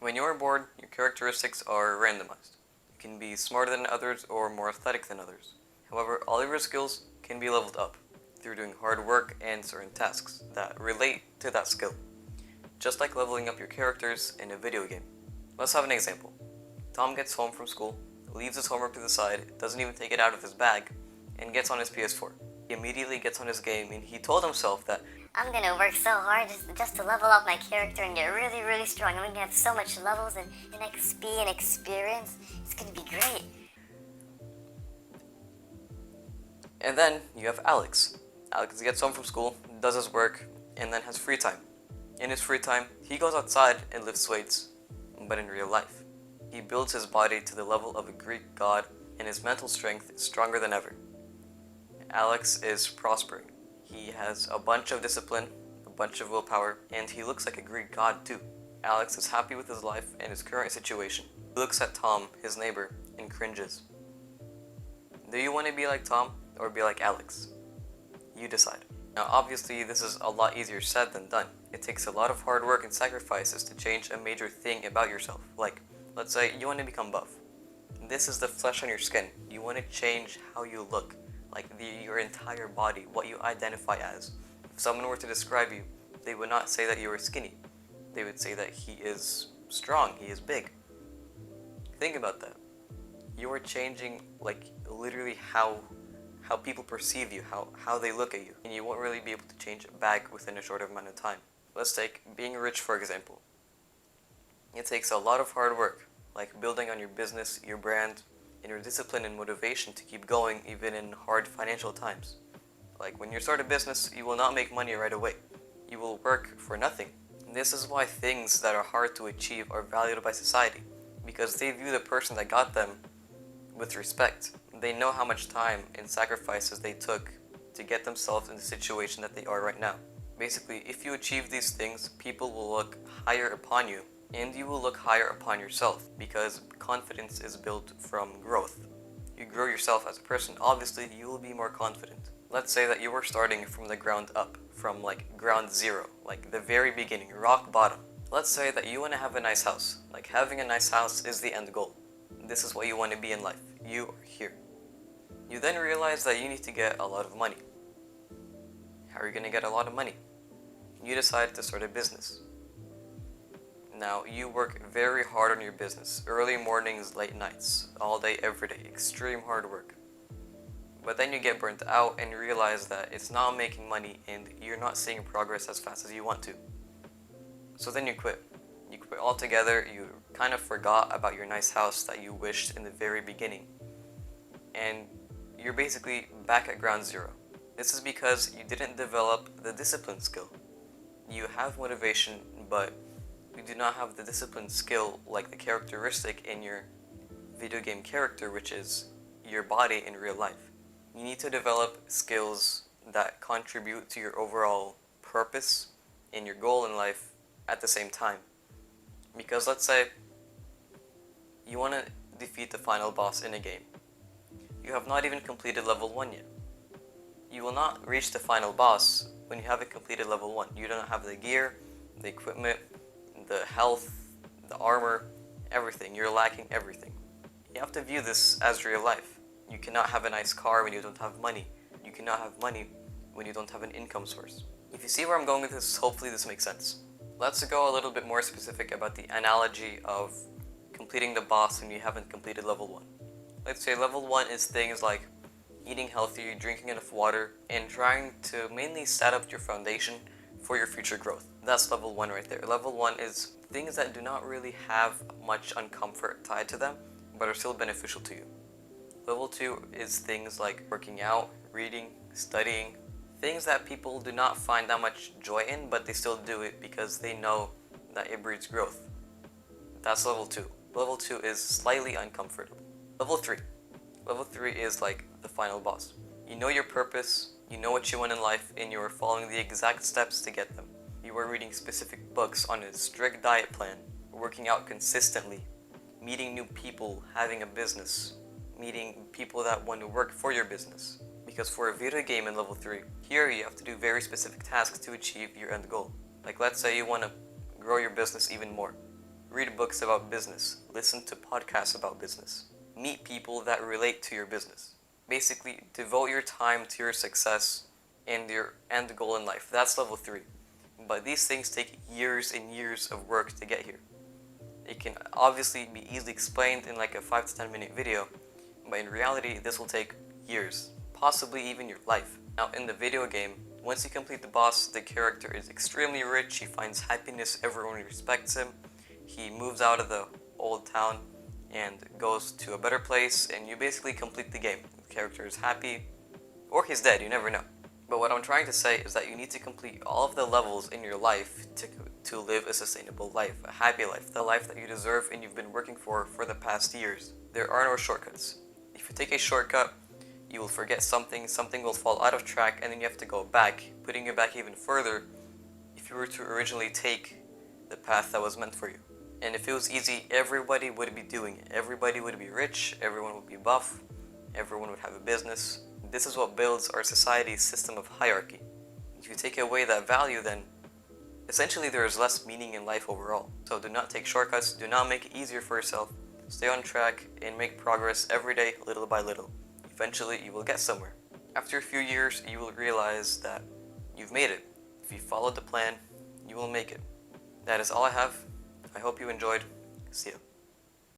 When you are bored, your characteristics are randomized. You can be smarter than others or more athletic than others. However, all of your skills can be leveled up through doing hard work and certain tasks that relate to that skill. Just like leveling up your characters in a video game. Let's have an example. Tom gets home from school, leaves his homework to the side, doesn't even take it out of his bag, and gets on his PS4. He immediately gets on his game and he told himself that I'm gonna work so hard just to level up my character and get really, really strong. I'm gonna have so much levels and XP and experience. It's gonna be great. And then you have Alex. Alex gets home from school, does his work, and then has free time. In his free time, he goes outside and lifts weights, but in real life. He builds his body to the level of a Greek god, and his mental strength is stronger than ever. Alex is prospering. He has a bunch of discipline, a bunch of willpower, and he looks like a Greek god too. Alex is happy with his life and his current situation. He looks at Tom, his neighbor, and cringes. Do you want to be like Tom or be like Alex? You decide. Now obviously this is a lot easier said than done. It takes a lot of hard work and sacrifices to change a major thing about yourself. Like, let's say you want to become buff. This is the flesh on your skin. You want to change how you look. Like your entire body, what you identify as. If someone were to describe you, they would not say that you are skinny. They would say that he is strong, he is big. Think about that. You are changing like literally how people perceive you, how they look at you. And you won't really be able to change it back within a short amount of time. Let's take being rich for example. It takes a lot of hard work, like building on your business, your brand, and your discipline and motivation to keep going even in hard financial times. Like when you start a business, you will not make money right away. You will work for nothing. This is why things that are hard to achieve are valued by society, because they view the person that got them with respect. They know how much time and sacrifices they took to get themselves in the situation that they are right now. Basically, if you achieve these things, people will look higher upon you, and you will look higher upon yourself, because confidence is built from growth. You grow yourself as a person, obviously you will be more confident. Let's say that you were starting from the ground up, from like ground zero, like the very beginning, rock bottom. Let's say that you want to have a nice house. Like having a nice house is the end goal. This is what you want to be in life. You are here. You then realize that you need to get a lot of money. How are you going to get a lot of money? You decide to start a business. Now, you work very hard on your business. Early mornings, late nights, all day, every day. Extreme hard work. But then you get burnt out and realize that it's not making money and you're not seeing progress as fast as you want to. So then you quit. You quit altogether. You kind of forgot about your nice house that you wished in the very beginning. And you're basically back at ground zero. This is because you didn't develop the discipline skill. You have motivation, but you do not have the discipline skill like the characteristic in your video game character, which is your body in real life. You need to develop skills that contribute to your overall purpose and your goal in life at the same time. Because let's say you want to defeat the final boss in a game. You have not even completed level 1 yet. You will not reach the final boss when you haven't completed level 1. You don't have the gear, the equipment, the health, the armor, everything. You're lacking everything. You have to view this as real life. You cannot have a nice car when you don't have money. You cannot have money when you don't have an income source. If you see where I'm going with this, hopefully this makes sense. Let's go a little bit more specific about the analogy of completing the boss when you haven't completed level 1. Let's say level 1 is things like eating healthy, drinking enough water, and trying to mainly set up your foundation for your future growth. That's level 1 right there. Level 1 is things that do not really have much uncomfort tied to them, but are still beneficial to you. Level 2 is things like working out, reading, studying, things that people do not find that much joy in, but they still do it because they know that it breeds growth. That's level 2. Level 2 is slightly uncomfortable. Level 3. Level 3 is like the final boss. You know your purpose, you know what you want in life, and you are following the exact steps to get them. You are reading specific books on a strict diet plan, working out consistently, meeting new people, having a business, meeting people that want to work for your business. Because for a video game in level 3, here you have to do very specific tasks to achieve your end goal. Like let's say you want to grow your business even more. Read books about business. Listen to podcasts about business. Meet people that relate to your business. Basically, devote your time to your success and your end goal in life. That's level 3. But these things take years and years of work to get here. It can obviously be easily explained in like a 5 to 10 minute video, but in reality, this will take years, possibly even your life. Now, in the video game, once you complete the boss, the character is extremely rich, he finds happiness, everyone respects him, he moves out of the old town and goes to a better place, and you basically complete the game. The character is happy, or he's dead, you never know. But what I'm trying to say is that you need to complete all of the levels in your life to live a sustainable life, a happy life, the life that you deserve and you've been working for the past years. There are no shortcuts. If you take a shortcut, you will forget something will fall out of track, and then you have to go back, putting you back even further if you were to originally take the path that was meant for you. And if it was easy, everybody would be doing it. Everybody would be rich, everyone would be buff, everyone would have a business. This is what builds our society's system of hierarchy. If you take away that value, then essentially there is less meaning in life overall. So do not take shortcuts, do not make it easier for yourself. Stay on track and make progress every day, little by little. Eventually you will get somewhere. After a few years, you will realize that you've made it. If you followed the plan, you will make it. That is all I have. I hope you enjoyed. See ya.